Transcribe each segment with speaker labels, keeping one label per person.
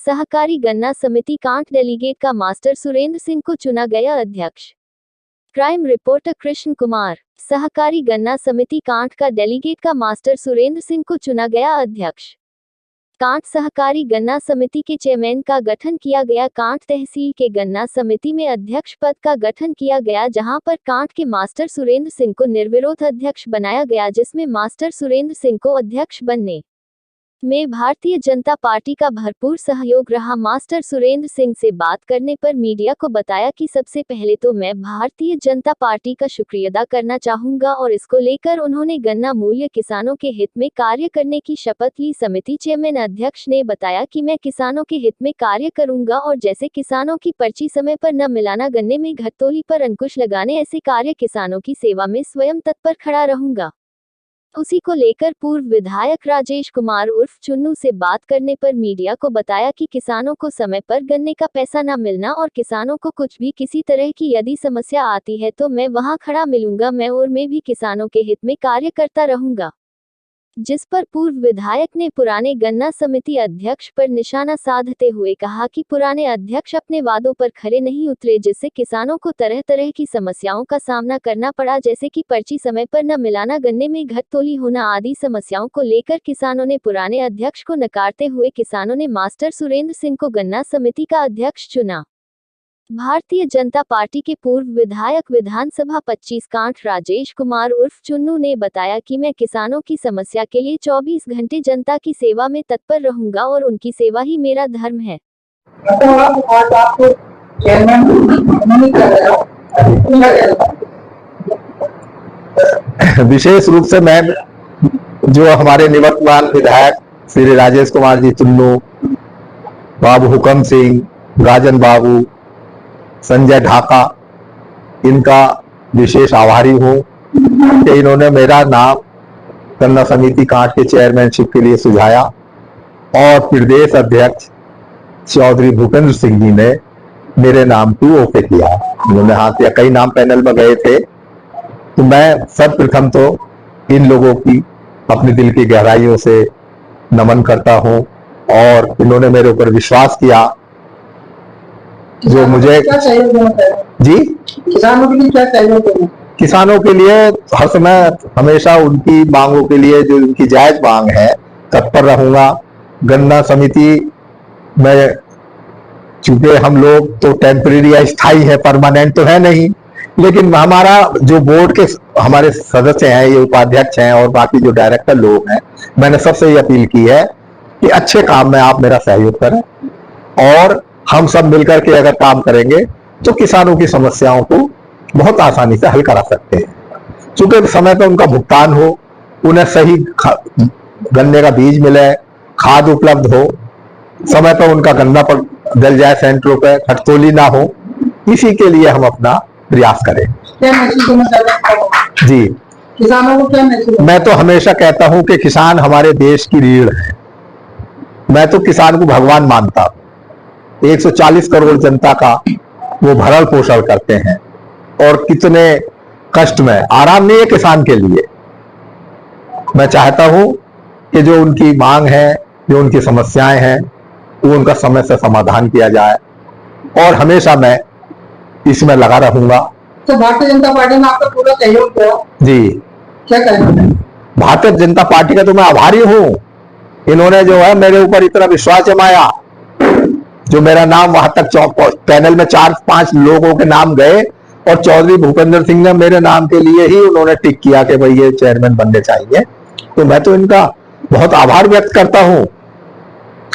Speaker 1: सहकारी गन्ना समिति कांठ डेलीगेट का मास्टर सुरेंद्र सिंह को चुना गया अध्यक्ष। Crime reporter Krishna Kumar. सहकारी गन्ना समिति कांठ का डेलीगेट का मास्टर सुरेंद्र सिंह को चुना गया अध्यक्ष। कांठ सहकारी गन्ना समिति के चेयरमैन का गठन किया गया। कांठ तहसील के गन्ना समिति में अध्यक्ष पद का गठन किया गया, जहां पर कांठ के मास्टर सुरेंद्र सिंह को निर्विरोध अध्यक्ष बनाया गया, जिसमें मास्टर सुरेंद्र सिंह को अध्यक्ष बनने में भारतीय जनता पार्टी का भरपूर सहयोग रहा। मास्टर सुरेंद्र सिंह से बात करने पर मीडिया को बताया कि सबसे पहले तो मैं भारतीय जनता पार्टी का शुक्रिया अदा करना चाहूंगा और इसको लेकर उन्होंने गन्ना मूल्य किसानों के हित में कार्य करने की शपथ ली। समिति चेयरमैन अध्यक्ष ने बताया कि मैं किसानों के हित में कार्य करूंगा और जैसे किसानों की पर्ची समय पर न मिलाना, गन्ने में घटतोली पर अंकुश लगाने, ऐसे कार्य किसानों की सेवा में स्वयं तत्पर खड़ा रहूंगा। उसी को लेकर पूर्व विधायक राजेश कुमार उर्फ चुन्नू से बात करने पर मीडिया को बताया कि किसानों को समय पर गन्ने का पैसा न मिलना और किसानों को कुछ भी किसी तरह की यदि समस्या आती है तो मैं वहां खड़ा मिलूंगा। मैं भी किसानों के हित में कार्य करता रहूंगा। जिस पर पूर्व विधायक ने पुराने गन्ना समिति अध्यक्ष पर निशाना साधते हुए कहा कि पुराने अध्यक्ष अपने वादों पर खरे नहीं उतरे, जिससे किसानों को तरह तरह की समस्याओं का सामना करना पड़ा, जैसे कि पर्ची समय पर न मिलाना, गन्ने में घटतोली होना आदि समस्याओं को लेकर किसानों ने पुराने अध्यक्ष को नकारते हुए किसानों ने मास्टर सुरेंद्र सिंह को गन्ना समिति का अध्यक्ष चुना। भारतीय जनता पार्टी के पूर्व विधायक विधानसभा 25 कांठ राजेश कुमार उर्फ चुन्नू ने बताया कि मैं किसानों की समस्या के लिए 24 घंटे जनता की सेवा में तत्पर रहूंगा और उनकी सेवा ही मेरा धर्म है।
Speaker 2: विशेष रूप से मैं जो हमारे निवर्तमान विधायक श्री राजेश कुमार जी चुन्नू, बाबू हुकम सिंह, राजन बाबू, संजय ढाका, इनका विशेष आभारी हूँ कि इन्होंने मेरा नाम गन्ना समिति कांठ के चेयरमैनशिप के लिए सुझाया और प्रदेश अध्यक्ष चौधरी भूपेंद्र सिंह जी ने मेरे नाम को ओके किया। उन्होंने हाँ किया, कई नाम पैनल में गए थे, तो मैं सर्वप्रथम तो इन लोगों की अपने दिल की गहराइयों से नमन करता हूँ और इन्होंने मेरे ऊपर विश्वास किया। जो मुझे जी
Speaker 3: किसानों के लिए क्या चाहिए?
Speaker 2: किसानों के लिए हर समय हमेशा उनकी मांगों के लिए जो उनकी जायज मांग है तत्पर रहूंगा। गन्ना समिति में चूंकि हम लोग तो टेम्परेरी या स्थायी है, परमानेंट तो है नहीं, लेकिन हमारा जो बोर्ड के हमारे सदस्य हैं, ये उपाध्यक्ष हैं और बाकी जो डायरेक्टर लोग हैं, मैंने सबसे ये अपील की है कि अच्छे काम में आप मेरा सहयोग करें और हम सब मिलकर के अगर काम करेंगे तो किसानों की समस्याओं को बहुत आसानी से हल करा सकते हैं। चूंकि समय पर उनका भुगतान हो, उन्हें सही गन्ने का बीज मिले, खाद उपलब्ध हो, समय पर उनका गन्ना पर डल जाए सेंटरों पर, घटतोली ना हो, इसी के लिए हम अपना प्रयास करें। जी,
Speaker 3: किसानों को क्या
Speaker 2: मैं तो हमेशा कहता हूं कि किसान हमारे देश की रीढ़ है। मैं तो किसान को भगवान मानता हूं। 140 करोड़ जनता का वो भरण पोषण करते हैं और कितने कष्ट में, आराम नहीं है किसान के लिए। मैं चाहता हूं कि जो उनकी मांग है, जो उनकी समस्याएं हैं, वो उनका समय से समाधान किया जाए और हमेशा मैं इसमें लगा रहूंगा।
Speaker 3: तो भारतीय जनता पार्टी ने आपका पूरा सहयोग किया
Speaker 2: जी।
Speaker 3: क्या कहेंगे?
Speaker 2: भारतीय जनता पार्टी का तो मैं आभारी हूं। इन्होंने जो है मेरे ऊपर इतना विश्वास जमाया, जो मेरा नाम वहां तक पैनल में 4-5 लोगों के नाम गए और चौधरी भूपेंद्र सिंह ने मेरे नाम के लिए ही उन्होंने टिक किया कि भाई ये चेयरमैन बनने चाहिए। तो मैं तो इनका बहुत आभार व्यक्त करता हूं,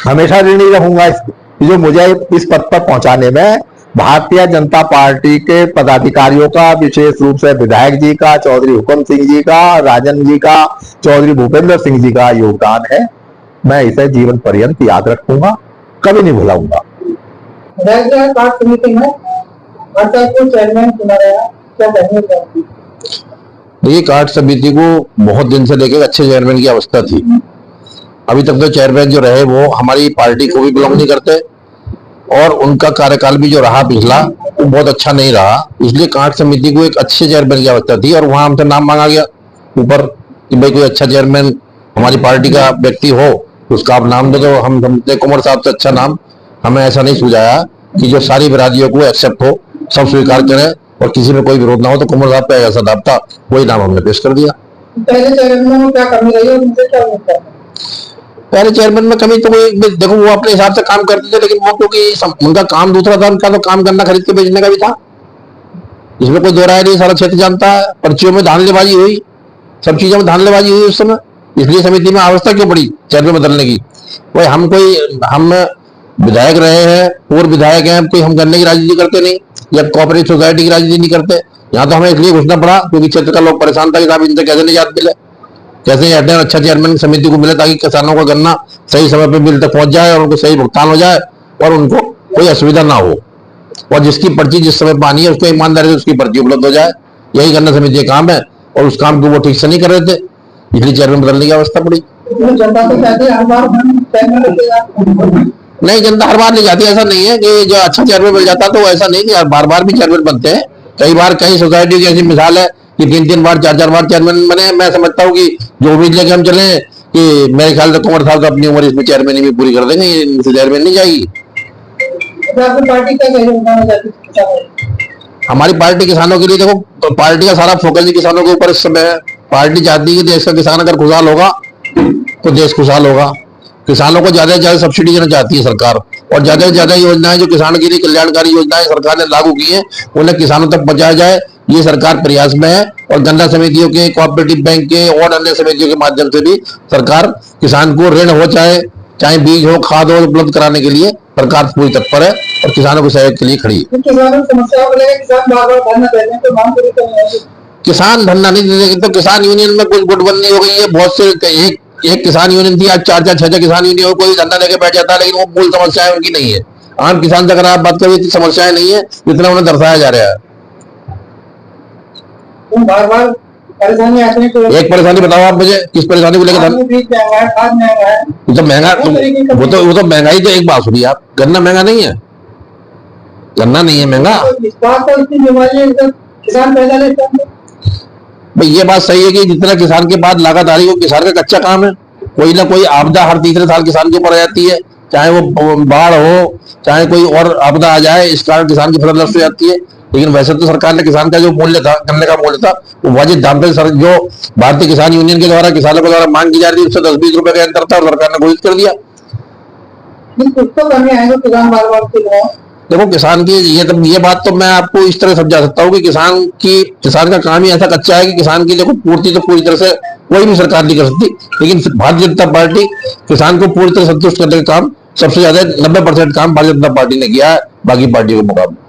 Speaker 2: हमेशा ऋणी रहूंगा जो मुझे इस पद पर पहुंचाने में भारतीय जनता पार्टी के पदाधिकारियों का, विशेष रूप से विधायक जी का, चौधरी हुकम सिंह जी का, राजन जी का, चौधरी भूपेंद्र सिंह जी का योगदान है। मैं इसे जीवन पर्यंत याद रखूंगा, कभी नहीं भुलाऊंगा।
Speaker 4: देखिए, कांठ समिति को बहुत दिन से लेकर अच्छे चेयरमैन की अवस्था थी। अभी तक तो चेयरमैन जो रहे वो हमारी पार्टी को भी बिलोंग नहीं करते और उनका कार्यकाल भी जो रहा पिछला वो बहुत अच्छा नहीं रहा। इसलिए कांठ समिति को एक अच्छे चेयरमैन की आवश्यकता थी और वहां हमसे नाम मांगा गया ऊपर कि भाई कोई अच्छा चेयरमैन हमारी पार्टी का व्यक्ति हो, उसका आप नाम दो। तो हम समझते कुंवर साहब से अच्छा नाम हमें ऐसा नहीं सुझाया कि जो सारी बिरादियों को एक्सेप्ट हो, सब स्वीकार करें और किसी में कोई विरोध ना हो। तो कुंवर साहब का ऐसा दाव था, वही नाम हमने पेश कर दिया।
Speaker 3: पहले चेयरमैन में क्या कमी रही है, उनसे क्या होता है?
Speaker 4: पहले चेयरमैन में कमी तो कोई, देखो वो अपने हिसाब से काम करते थे, लेकिन वो क्योंकि उनका काम दूसरा था, उनका तो काम करना खरीद के बेचने का भी था, इसमें कोई दो राय नहीं। सारा क्षेत्र जानता है, पर्चियों में धांधलेबाजी हुई, सब चीजों में धांधलेबाजी हुई उस समय, इसलिए समिति में आवश्यकता क्यों पड़ी चेयरमैन बदलने की। भाई हम विधायक रहे हैं, पूर्व विधायक हैं, कोई हम गन्ने की राजनीति करते नहीं या कोऑपरेटिव सोसाइटी की राजनीति नहीं करते। यहाँ तो हमें इसलिए घुसना पड़ा क्योंकि क्षेत्र का लोग परेशान था कि साहब इनसे कैसे निजात मिले, कैसे अच्छा चेयरमैन समिति को मिले, ताकि किसानों का गन्ना सही समय पर बिल तक पहुंच जाए और उनको सही भुगतान हो जाए और उनको कोई असुविधा ना हो, और जिसकी पर्ची जिस समय पानी है उसको ईमानदारी से उसकी पर्ची उपलब्ध हो जाए। यही गन्ना समिति का काम है, और उस काम को वो ठीक से नहीं कर रहे थे, इसलिए चेयरमैन बदलने की आवश्यकता पड़ी।
Speaker 3: जनता तो कहती है हर बार चेयरमैन रखेगा।
Speaker 4: नहीं, जनता हर बार नहीं जाती, ऐसा नहीं है कि जो अच्छा चेयरमैन मिल जाता तो ऐसा नहीं कि बार बार भी चेयरमैन बनते हैं। कई बार कई सोसाइटी की ऐसी मिसाल है कि 3-3 बार 4-4 बार चेयरमैन बने। मैं समझता हूँ कि जो उम्मीद लेके हम चले कि मेरे ख्याल से कुंवर साहब अपनी उम्र इसमें चेयरमैन भी पूरी कर देंगे, इनसे चेयरमैन नहीं जाएगी।
Speaker 3: पार्टी का
Speaker 4: हमारी पार्टी किसानों के लिए, देखो तो पार्टी का सारा फोकस ही किसानों के ऊपर इस समय है। पार्टी चाहती है कि देश का किसान अगर खुशहाल होगा तो देश खुशहाल होगा। किसानों को ज्यादा से ज्यादा सब्सिडी देना चाहती है सरकार, और ज्यादा से ज्यादा योजनाएं जो किसान के लिए कल्याणकारी योजनाएं सरकार ने लागू की है उन्हें किसानों तक पहुंचाया जाए, ये सरकार प्रयास में है। और गन्ना समितियों के, कोऑपरेटिव बैंक के और अन्य समितियों के माध्यम से भी सरकार किसान को ऋण हो, चाहे बीज हो, खाद हो, उपलब्ध कराने के लिए सरकार पूरी तत्पर है और किसानों के सहयोग के लिए खड़ी है। किसान धरना नहीं दे देंगे तो किसान यूनियन में कुछ गुटबंदी हो गई है, बहुत से एक किसान यूनियन थी, आज 4-4, 6-6 किसान यूनियन हो, कोई धंधा लेके बैठ जाता है, लेकिन वो मूल समस्याएं उनकी नहीं है। आम किसान से अगर आप बात करें, इतनी समस्याएं नहीं है जितना उन्हें दर्शाया जा रहा है।
Speaker 3: बार बार परेशानी आती है।
Speaker 4: एक परेशानी बताओ आप मुझे, किस परेशानी को लेकर? तो महंगा, वो तो महंगाई तो एक बात सुनिए आप, गन्ना महंगा नहीं है, गन्ना नहीं है महंगा।
Speaker 3: किसान पैदा लेता है।
Speaker 4: भाई ये बात सही है कि जितना किसान के बाद लागत आ रही है वो किसान का कच्चा काम है। कोई ना कोई आपदा हर तीसरे साल किसान के ऊपर आ जाती है, चाहे वो बाढ़ हो, चाहे कोई और आपदा आ जाए, इस कारण किसान की फसल नष्ट हो जाती है। लेकिन वैसे तो सरकार ने किसान का जो मूल्य था, गन्ने का मूल्य था, वो वाजिब दाम पे जो भारतीय किसान यूनियन के द्वारा किसानों के द्वारा मांग की जा रही थी उससे 10-20 रुपए का अंतर था और सरकार ने घोषित कर दिया। देखो किसान की ये बात तो मैं आपको इस तरह समझा सकता हूँ कि किसान का काम ही ऐसा कच्चा है कि किसान की देखो पूर्ति तो पूरी तरह से कोई भी सरकार नहीं कर सकती, लेकिन भारतीय जनता पार्टी किसान को पूरी तरह संतुष्ट करने का काम सबसे ज्यादा 90% काम भारतीय जनता पार्टी ने किया है बाकी पार्टियों के मुकाबले।